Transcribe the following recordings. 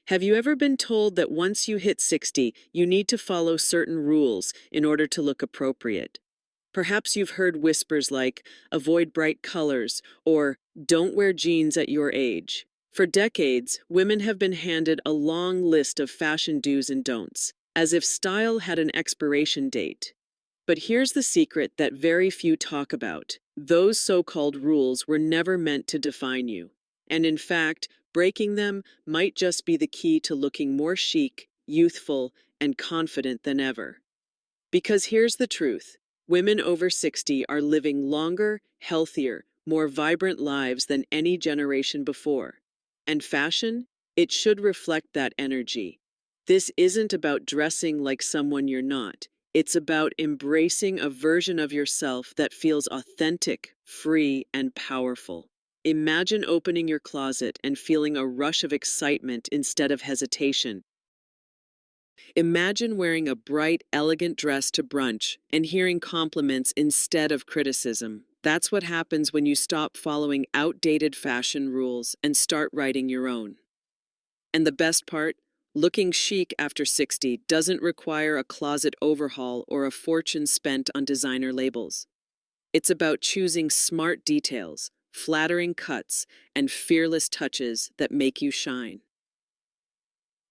Have you ever been told that once you hit 60, you need to follow certain rules in order to look appropriate? Perhaps you've heard whispers like, avoid bright colors, or don't wear jeans at your age. For decades, women have been handed a long list of fashion do's and don'ts, as if style had an expiration date. But here's the secret that very few talk about. Those so-called rules were never meant to define you. And in fact, breaking them might just be the key to looking more chic, youthful, and confident than ever. Because here's the truth. Women over 60 are living longer, healthier, more vibrant lives than any generation before. And fashion? It should reflect that energy. This isn't about dressing like someone you're not. It's about embracing a version of yourself that feels authentic, free, and powerful. Imagine opening your closet and feeling a rush of excitement instead of hesitation. Imagine wearing a bright, elegant dress to brunch and hearing compliments instead of criticism. That's what happens when you stop following outdated fashion rules and start writing your own. And the best part? Looking chic after 60 doesn't require a closet overhaul or a fortune spent on designer labels. It's about choosing smart details, flattering cuts, and fearless touches that make you shine.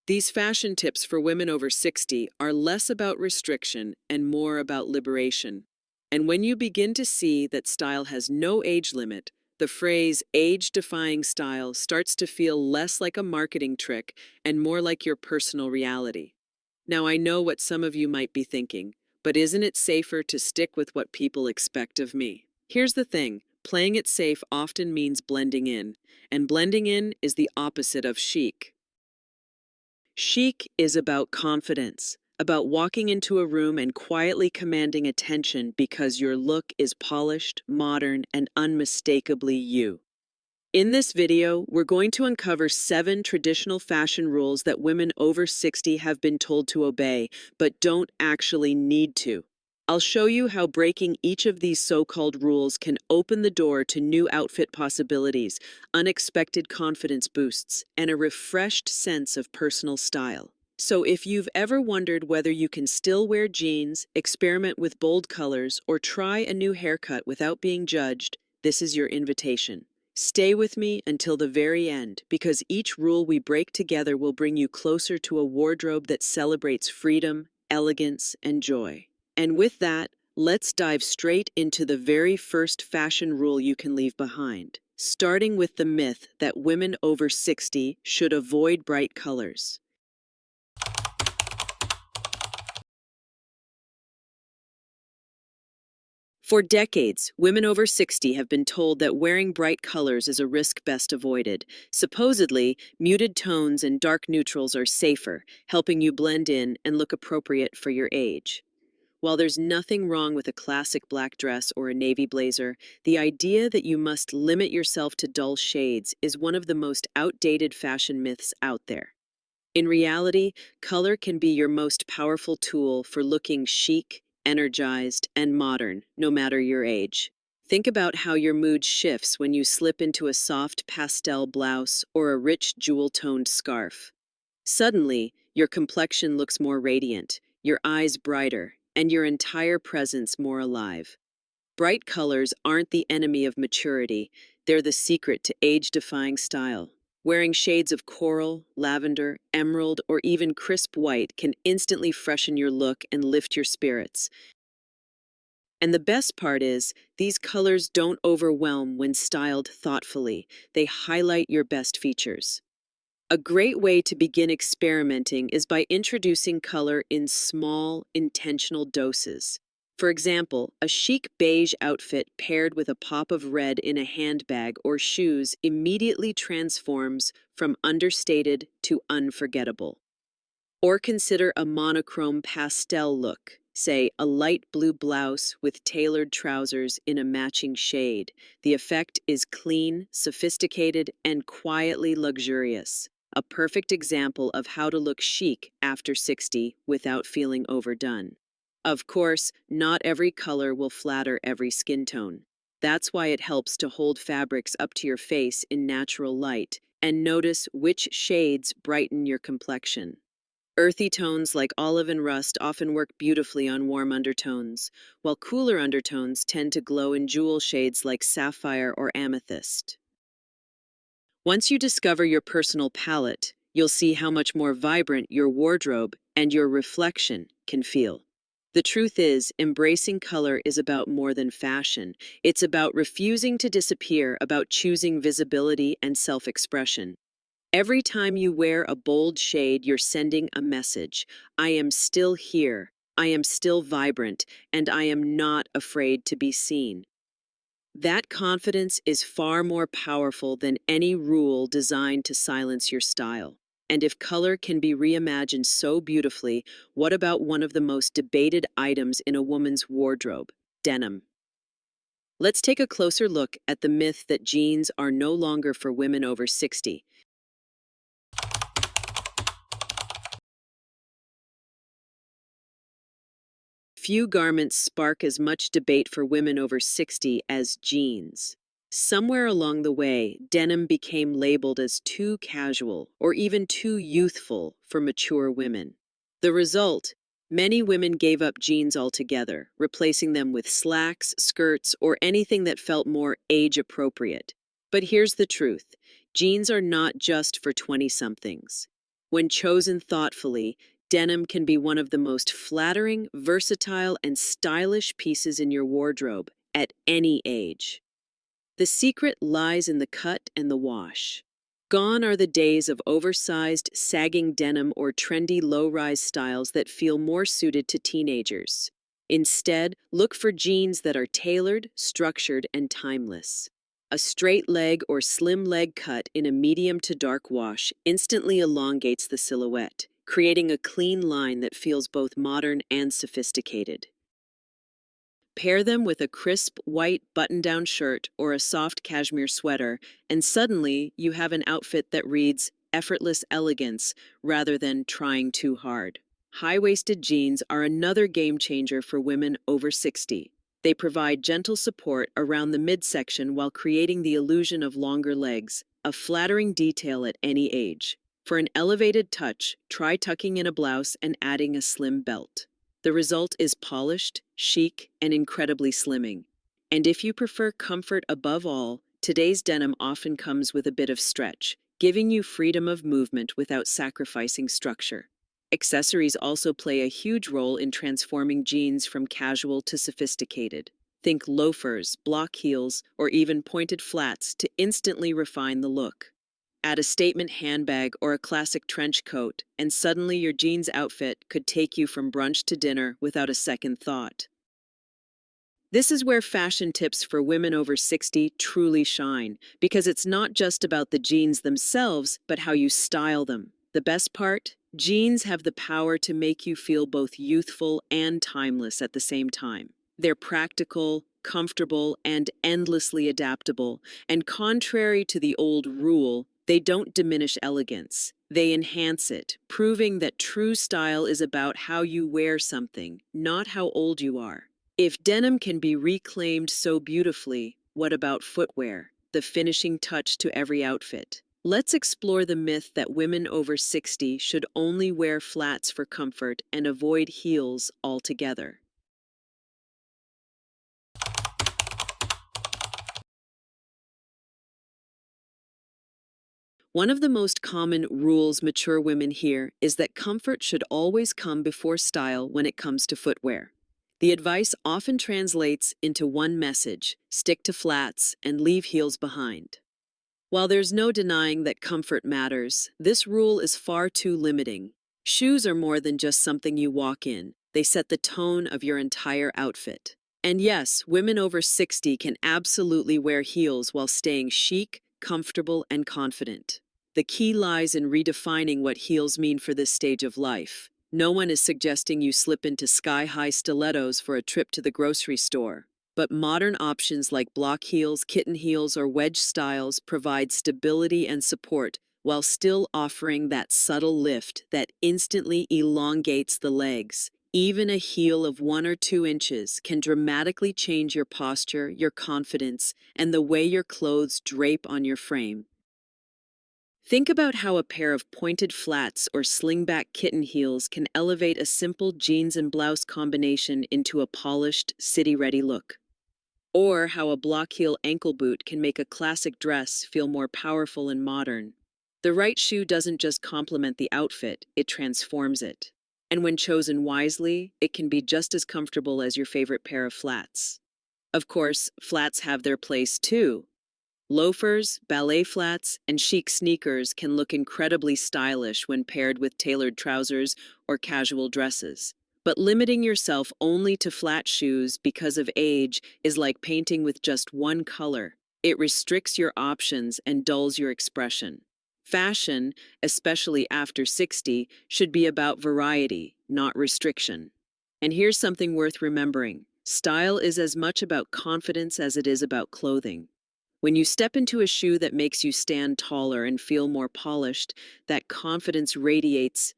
These fashion tips for women over 60 are less about restriction and more about liberation. And when you begin to see that style has no age limit, the phrase age-defying style starts to feel less like a marketing trick and more like your personal reality. Now, I know what some of you might be thinking, but isn't it safer to stick with what people expect of me? Here's the thing, playing it safe often means blending in, and blending in is the opposite of chic. Chic is about confidence, about walking into a room and quietly commanding attention because your look is polished, modern, and unmistakably you. In this video, we're going to uncover 7 traditional fashion rules that women over 60 have been told to obey, but don't actually need to. I'll show you how breaking each of these so-called rules can open the door to new outfit possibilities, unexpected confidence boosts, and a refreshed sense of personal style. So if you've ever wondered whether you can still wear jeans, experiment with bold colors, or try a new haircut without being judged, this is your invitation. Stay with me until the very end, because each rule we break together will bring you closer to a wardrobe that celebrates freedom, elegance, and joy. And with that, let's dive straight into the very first fashion rule you can leave behind, starting with the myth that women over 60 should avoid bright colors. For decades, women over 60 have been told that wearing bright colors is a risk best avoided. Supposedly, muted tones and dark neutrals are safer, helping you blend in and look appropriate for your age. While there's nothing wrong with a classic black dress or a navy blazer, the idea that you must limit yourself to dull shades is one of the most outdated fashion myths out there. In reality, color can be your most powerful tool for looking chic, energized, and modern, no matter your age. Think about how your mood shifts when you slip into a soft pastel blouse or a rich jewel-toned scarf. Suddenly, your complexion looks more radiant, your eyes brighter, and your entire presence more alive. Bright colors aren't the enemy of maturity, they're the secret to age-defying style. Wearing shades of coral, lavender, emerald, or even crisp white can instantly freshen your look and lift your spirits. And the best part is, these colors don't overwhelm when styled thoughtfully. They highlight your best features. A great way to begin experimenting is by introducing color in small, intentional doses. For example, a chic beige outfit paired with a pop of red in a handbag or shoes immediately transforms from understated to unforgettable. Or consider a monochrome pastel look, say a light blue blouse with tailored trousers in a matching shade. The effect is clean, sophisticated, and quietly luxurious. A perfect example of how to look chic after 60 without feeling overdone. Of course, not every color will flatter every skin tone. That's why it helps to hold fabrics up to your face in natural light and notice which shades brighten your complexion. Earthy tones like olive and rust often work beautifully on warm undertones, while cooler undertones tend to glow in jewel shades like sapphire or amethyst. Once you discover your personal palette, you'll see how much more vibrant your wardrobe and your reflection can feel. The truth is, embracing color is about more than fashion. It's about refusing to disappear, about choosing visibility and self-expression. Every time you wear a bold shade, you're sending a message. I am still here, I am still vibrant, and I am not afraid to be seen. That confidence is far more powerful than any rule designed to silence your style. And if color can be reimagined so beautifully, what about one of the most debated items in a woman's wardrobe, denim? Let's take a closer look at the myth that jeans are no longer for women over 60. Few garments spark as much debate for women over 60 as jeans. Somewhere along the way, denim became labeled as too casual or even too youthful for mature women. The result, many women gave up jeans altogether, replacing them with slacks, skirts, or anything that felt more age appropriate. But here's the truth, jeans are not just for 20-somethings. When chosen thoughtfully, denim can be one of the most flattering, versatile, and stylish pieces in your wardrobe at any age. The secret lies in the cut and the wash. Gone are the days of oversized, sagging denim or trendy low-rise styles that feel more suited to teenagers. Instead, look for jeans that are tailored, structured, and timeless. A straight leg or slim leg cut in a medium to dark wash instantly elongates the silhouette, creating a clean line that feels both modern and sophisticated. Pair them with a crisp white button-down shirt or a soft cashmere sweater, and suddenly you have an outfit that reads effortless elegance rather than trying too hard. High-waisted jeans are another game changer for women over 60. They provide gentle support around the midsection while creating the illusion of longer legs, a flattering detail at any age. For an elevated touch, try tucking in a blouse and adding a slim belt. The result is polished, chic, and incredibly slimming. And if you prefer comfort above all, today's denim often comes with a bit of stretch, giving you freedom of movement without sacrificing structure. Accessories also play a huge role in transforming jeans from casual to sophisticated. Think loafers, block heels, or even pointed flats to instantly refine the look. Add a statement handbag or a classic trench coat, and suddenly your jeans outfit could take you from brunch to dinner without a second thought. This is where fashion tips for women over 60 truly shine, because it's not just about the jeans themselves, but how you style them. The best part? Jeans have the power to make you feel both youthful and timeless at the same time. They're practical, comfortable, and endlessly adaptable, and contrary to the old rule, they don't diminish elegance. They enhance it, proving that true style is about how you wear something, not how old you are. If denim can be reclaimed so beautifully, what about footwear, the finishing touch to every outfit? Let's explore the myth that women over 60 should only wear flats for comfort and avoid heels altogether. One of the most common rules mature women hear is that comfort should always come before style when it comes to footwear. The advice often translates into one message: stick to flats and leave heels behind. While there's no denying that comfort matters, this rule is far too limiting. Shoes are more than just something you walk in. They set the tone of your entire outfit. And yes, women over 60 can absolutely wear heels while staying chic, comfortable, and confident. The key lies in redefining what heels mean for this stage of life. No one is suggesting you slip into sky-high stilettos for a trip to the grocery store. But modern options like block heels, kitten heels, or wedge styles provide stability and support while still offering that subtle lift that instantly elongates the legs. Even a heel of 1 or 2 inches can dramatically change your posture, your confidence, and the way your clothes drape on your frame. Think about how a pair of pointed flats or slingback kitten heels can elevate a simple jeans and blouse combination into a polished, city-ready look. Or how a block heel ankle boot can make a classic dress feel more powerful and modern. The right shoe doesn't just complement the outfit, it transforms it. And when chosen wisely, it can be just as comfortable as your favorite pair of flats. Of course, flats have their place too. Loafers, ballet flats, and chic sneakers can look incredibly stylish when paired with tailored trousers or casual dresses. But limiting yourself only to flat shoes because of age is like painting with just one color. It restricts your options and dulls your expression. Fashion, especially after 60, should be about variety, not restriction. And here's something worth remembering. Style is as much about confidence as it is about clothing. When you step into a shoe that makes you stand taller and feel more polished, that confidence radiates.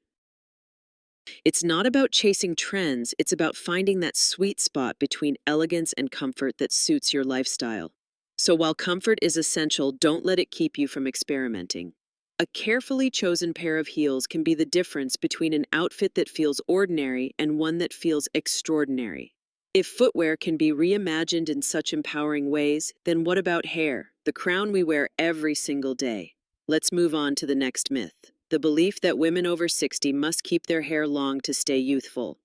It's not about chasing trends, it's about finding that sweet spot between elegance and comfort that suits your lifestyle. So while comfort is essential, don't let it keep you from experimenting. A carefully chosen pair of heels can be the difference between an outfit that feels ordinary and one that feels extraordinary. If footwear can be reimagined in such empowering ways, then what about hair, the crown we wear every single day? Let's move on to the next myth, the belief that women over 60 must keep their hair long to stay youthful.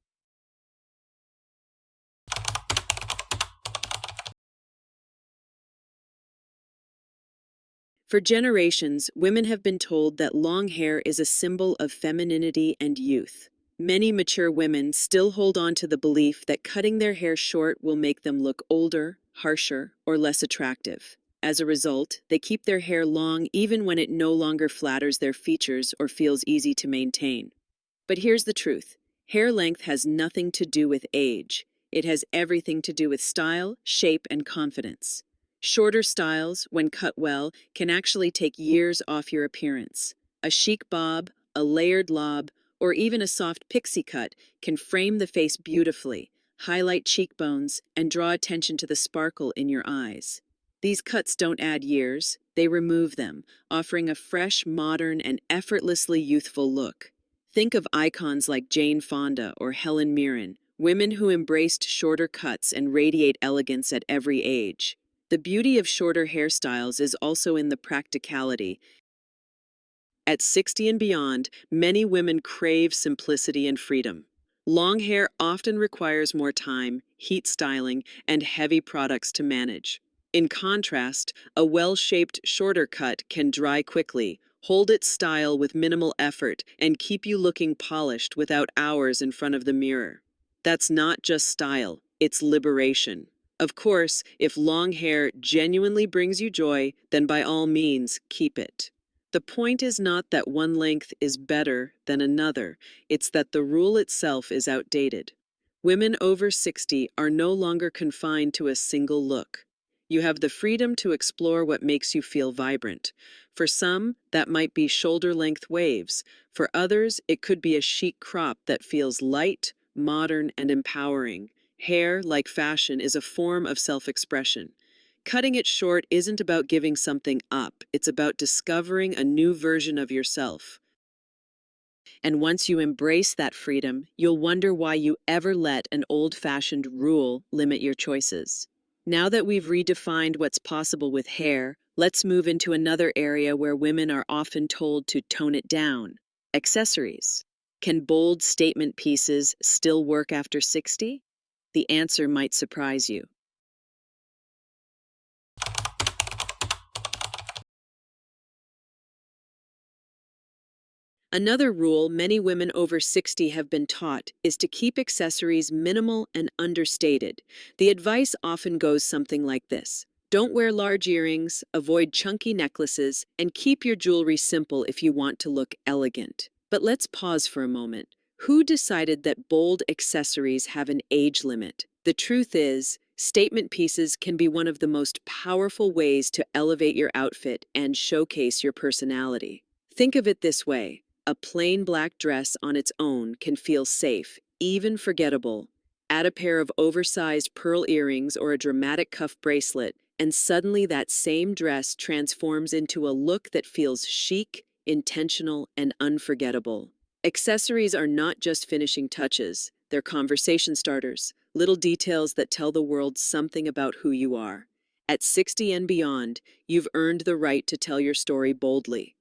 For generations, women have been told that long hair is a symbol of femininity and youth. Many mature women still hold on to the belief that cutting their hair short will make them look older, harsher, or less attractive. As a result, they keep their hair long even when it no longer flatters their features or feels easy to maintain. But here's the truth. Hair length has nothing to do with age. It has everything to do with style, shape, and confidence. Shorter styles, when cut well, can actually take years off your appearance. A chic bob, a layered lob, or even a soft pixie cut can frame the face beautifully, highlight cheekbones, and draw attention to the sparkle in your eyes. These cuts don't add years, they remove them, offering a fresh, modern, and effortlessly youthful look. Think of icons like Jane Fonda or Helen Mirren, women who embraced shorter cuts and radiate elegance at every age. The beauty of shorter hairstyles is also in the practicality. At 60 and beyond, many women crave simplicity and freedom. Long hair often requires more time, heat styling, and heavy products to manage. In contrast, a well-shaped shorter cut can dry quickly, hold its style with minimal effort, and keep you looking polished without hours in front of the mirror. That's not just style, it's liberation. Of course, if long hair genuinely brings you joy, then by all means, keep it. The point is not that one length is better than another, it's that the rule itself is outdated. Women over 60 are no longer confined to a single look. You have the freedom to explore what makes you feel vibrant. For some, that might be shoulder-length waves. For others, it could be a chic crop that feels light, modern, and empowering. Hair, like fashion, is a form of self-expression. Cutting it short isn't about giving something up, it's about discovering a new version of yourself. And once you embrace that freedom, you'll wonder why you ever let an old-fashioned rule limit your choices. Now that we've redefined what's possible with hair, let's move into another area where women are often told to tone it down: accessories. Can bold statement pieces still work after 60? The answer might surprise you. Another rule many women over 60 have been taught is to keep accessories minimal and understated. The advice often goes something like this: don't wear large earrings, avoid chunky necklaces, and keep your jewelry simple if you want to look elegant. But let's pause for a moment. Who decided that bold accessories have an age limit? The truth is, statement pieces can be one of the most powerful ways to elevate your outfit and showcase your personality. Think of it this way. A plain black dress on its own can feel safe, even forgettable. Add a pair of oversized pearl earrings or a dramatic cuff bracelet, and suddenly that same dress transforms into a look that feels chic intentional, and unforgettable. Accessories are not just finishing touches, they're conversation starters, little details that tell the world something about who you are. At 60 and beyond, you've earned the right to tell your story boldly.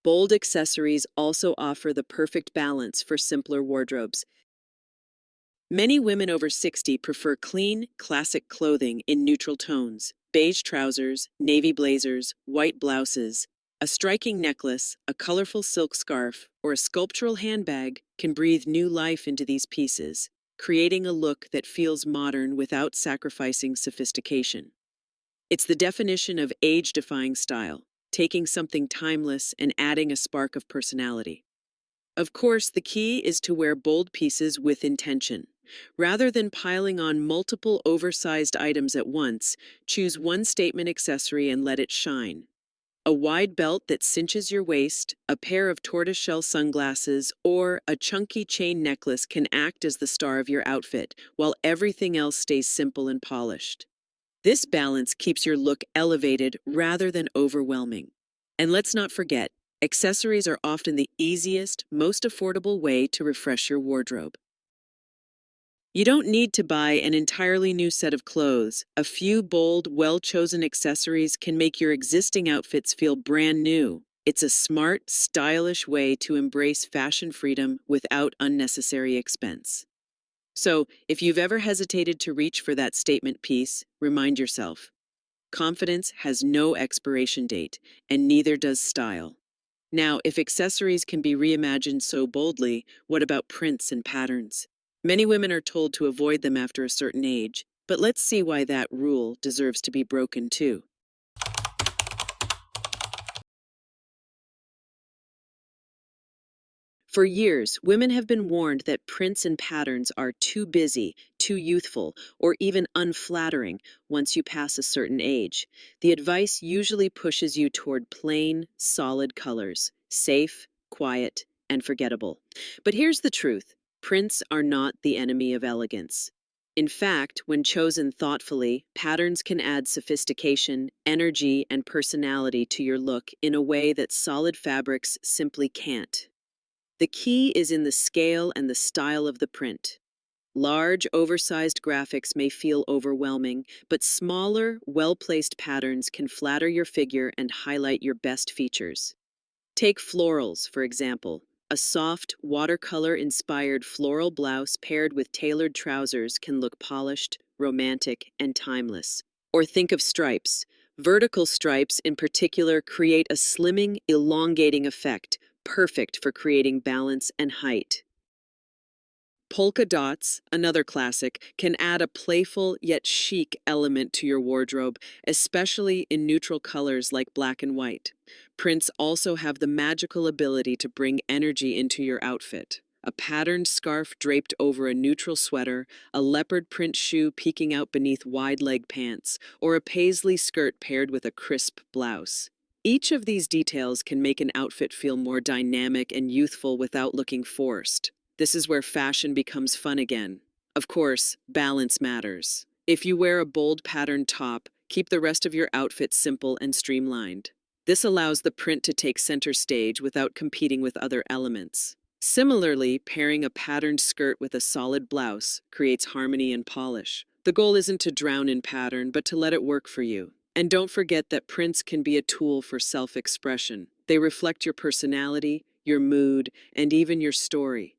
Bold accessories also offer the perfect balance for simpler wardrobes. Many women over 60 prefer clean, classic clothing in neutral tones: beige trousers, navy blazers, white blouses. A striking necklace, a colorful silk scarf, or a sculptural handbag can breathe new life into these pieces, creating a look that feels modern without sacrificing sophistication. It's the definition of age-defying style, taking something timeless and adding a spark of personality. Of course, the key is to wear bold pieces with intention. Rather than piling on multiple oversized items at once, choose one statement accessory and let it shine. A wide belt that cinches your waist, a pair of tortoiseshell sunglasses, or a chunky chain necklace can act as the star of your outfit, while everything else stays simple and polished. This balance keeps your look elevated rather than overwhelming. And let's not forget, accessories are often the easiest, most affordable way to refresh your wardrobe. You don't need to buy an entirely new set of clothes. A few bold, well-chosen accessories can make your existing outfits feel brand new. It's a smart, stylish way to embrace fashion freedom without unnecessary expense. So, if you've ever hesitated to reach for that statement piece, remind yourself: confidence has no expiration date, and neither does style. Now, if accessories can be reimagined so boldly, what about prints and patterns? Many women are told to avoid them after a certain age, but let's see why that rule deserves to be broken too. For years, women have been warned that prints and patterns are too busy, too youthful, or even unflattering once you pass a certain age. The advice usually pushes you toward plain, solid colors: safe, quiet, and forgettable. But here's the truth: prints are not the enemy of elegance. In fact, when chosen thoughtfully, patterns can add sophistication, energy, and personality to your look in a way that solid fabrics simply can't. The key is in the scale and the style of the print. Large, oversized graphics may feel overwhelming, but smaller, well-placed patterns can flatter your figure and highlight your best features. Take florals, for example. A soft, watercolor-inspired floral blouse paired with tailored trousers can look polished, romantic, and timeless. Or think of stripes. Vertical stripes, in particular, create a slimming, elongating effect, perfect for creating balance and height. Polka dots, another classic, can add a playful yet chic element to your wardrobe, especially in neutral colors like black and white. Prints also have the magical ability to bring energy into your outfit. A patterned scarf draped over a neutral sweater, a leopard print shoe peeking out beneath wide leg pants, or a paisley skirt paired with a crisp blouse. Each of these details can make an outfit feel more dynamic and youthful without looking forced. This is where fashion becomes fun again. Of course, balance matters. If you wear a bold patterned top, keep the rest of your outfit simple and streamlined. This allows the print to take center stage without competing with other elements. Similarly, pairing a patterned skirt with a solid blouse creates harmony and polish. The goal isn't to drown in pattern, but to let it work for you. And don't forget that prints can be a tool for self-expression. They reflect your personality, your mood, and even your story.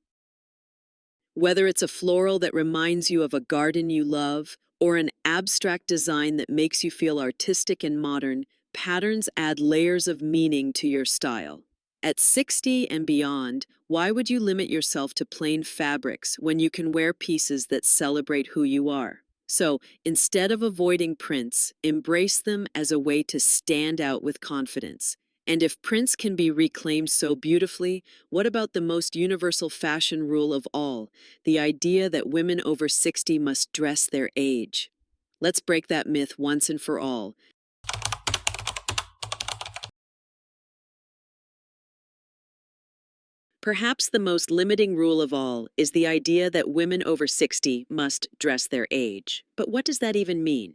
Whether it's a floral that reminds you of a garden you love, or an abstract design that makes you feel artistic and modern, patterns add layers of meaning to your style. At 60 and beyond, why would you limit yourself to plain fabrics when you can wear pieces that celebrate who you are? So, instead of avoiding prints, embrace them as a way to stand out with confidence. And if prints can be reclaimed so beautifully, what about the most universal fashion rule of all, the idea that women over 60 must dress their age? Let's break that myth once and for all. Perhaps the most limiting rule of all is the idea that women over 60 must dress their age. But what does that even mean?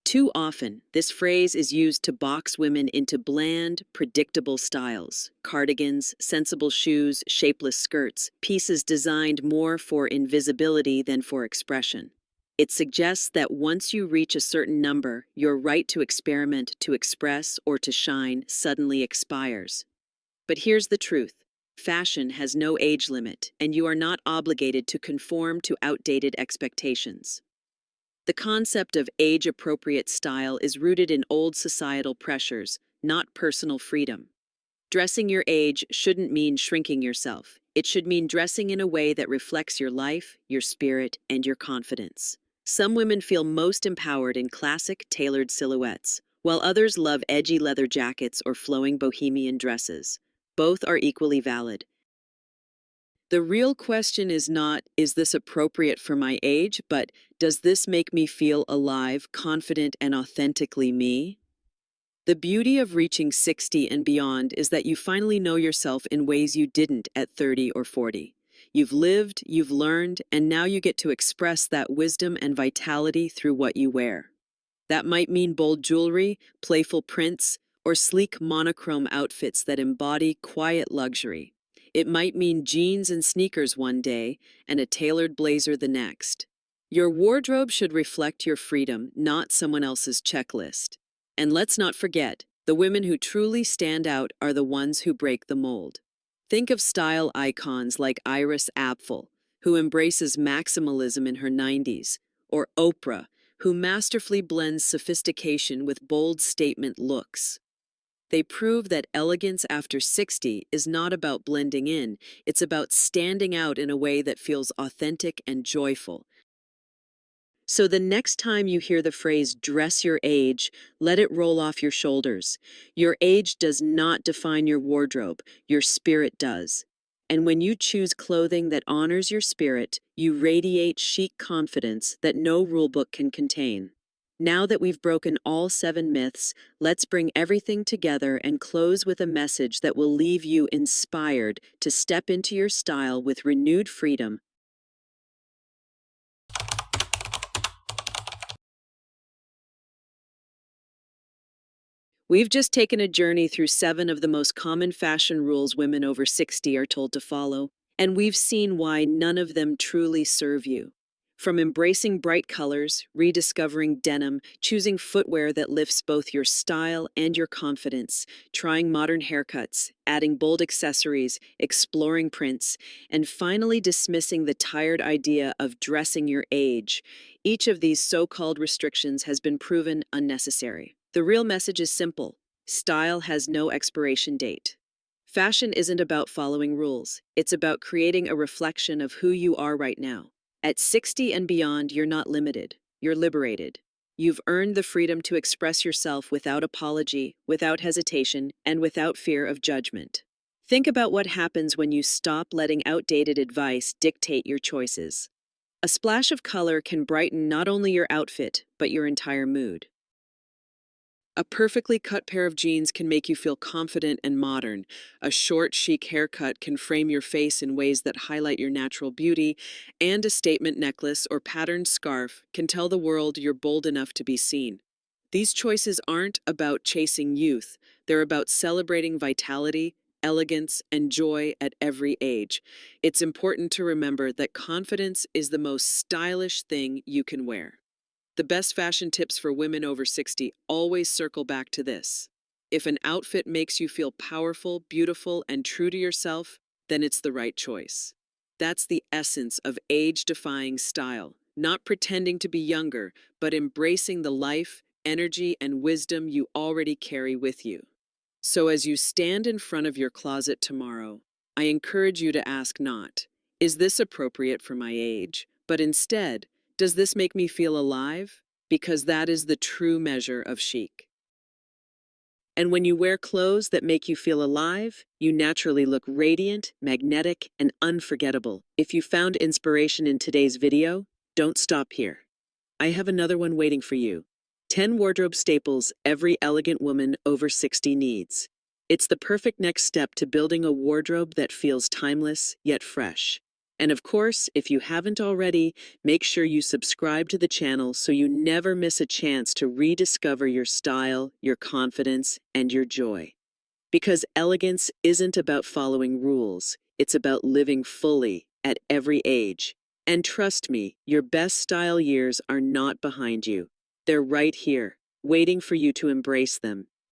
Too often, this phrase is used to box women into bland, predictable styles: cardigans, sensible shoes, shapeless skirts, pieces designed more for invisibility than for expression. It suggests that once you reach a certain number, your right to experiment, to express, or to shine suddenly expires. But here's the truth: fashion has no age limit, and you are not obligated to conform to outdated expectations. The concept of age-appropriate style is rooted in old societal pressures, not personal freedom. Dressing your age shouldn't mean shrinking yourself. It should mean dressing in a way that reflects your life, your spirit, and your confidence. Some women feel most empowered in classic, tailored silhouettes, while others love edgy leather jackets or flowing bohemian dresses. Both are equally valid. The real question is not, is this appropriate for my age, but does this make me feel alive, confident, and authentically me? The beauty of reaching 60 and beyond is that you finally know yourself in ways you didn't at 30 or 40. You've lived, you've learned, and now you get to express that wisdom and vitality through what you wear. That might mean bold jewelry, playful prints, or sleek monochrome outfits that embody quiet luxury. It might mean jeans and sneakers one day and a tailored blazer the next. Your wardrobe should reflect your freedom, not someone else's checklist. And let's not forget, the women who truly stand out are the ones who break the mold. Think of style icons like Iris Apfel, who embraces maximalism in her 90s, or Oprah, who masterfully blends sophistication with bold statement looks. They prove that elegance after 60 is not about blending in, it's about standing out in a way that feels authentic and joyful. So the next time you hear the phrase dress your age, let it roll off your shoulders. Your age does not define your wardrobe, your spirit does. And when you choose clothing that honors your spirit, you radiate chic confidence that no rulebook can contain. Now that we've broken all 7 myths, let's bring everything together and close with a message that will leave you inspired to step into your style with renewed freedom. We've just taken a journey through 7 of the most common fashion rules women over 60 are told to follow, and we've seen why none of them truly serve you. From embracing bright colors, rediscovering denim, choosing footwear that lifts both your style and your confidence, trying modern haircuts, adding bold accessories, exploring prints, and finally dismissing the tired idea of dressing your age, each of these so-called restrictions has been proven unnecessary. The real message is simple: style has no expiration date. Fashion isn't about following rules, it's about creating a reflection of who you are right now. At 60 and beyond, you're not limited, you're liberated. You've earned the freedom to express yourself without apology, without hesitation, and without fear of judgment. Think about what happens when you stop letting outdated advice dictate your choices. A splash of color can brighten not only your outfit, but your entire mood. A perfectly cut pair of jeans can make you feel confident and modern. A short, chic haircut can frame your face in ways that highlight your natural beauty, and a statement necklace or patterned scarf can tell the world you're bold enough to be seen. These choices aren't about chasing youth, they're about celebrating vitality, elegance, and joy at every age. It's important to remember that confidence is the most stylish thing you can wear. The best fashion tips for women over 60 always circle back to this: if an outfit makes you feel powerful, beautiful, and true to yourself, then it's the right choice. That's the essence of age-defying style, not pretending to be younger, but embracing the life, energy, and wisdom you already carry with you. So as you stand in front of your closet tomorrow, I encourage you to ask not, is this appropriate for my age? But instead, does this make me feel alive? Because that is the true measure of chic. And when you wear clothes that make you feel alive, you naturally look radiant, magnetic, and unforgettable. If you found inspiration in today's video, don't stop here. I have another one waiting for you: 10 wardrobe staples every elegant woman over 60 needs. It's the perfect next step to building a wardrobe that feels timeless yet fresh. And of course, if you haven't already, make sure you subscribe to the channel so you never miss a chance to rediscover your style, your confidence, and your joy. Because elegance isn't about following rules, it's about living fully at every age. And trust me, your best style years are not behind you. They're right here, waiting for you to embrace them.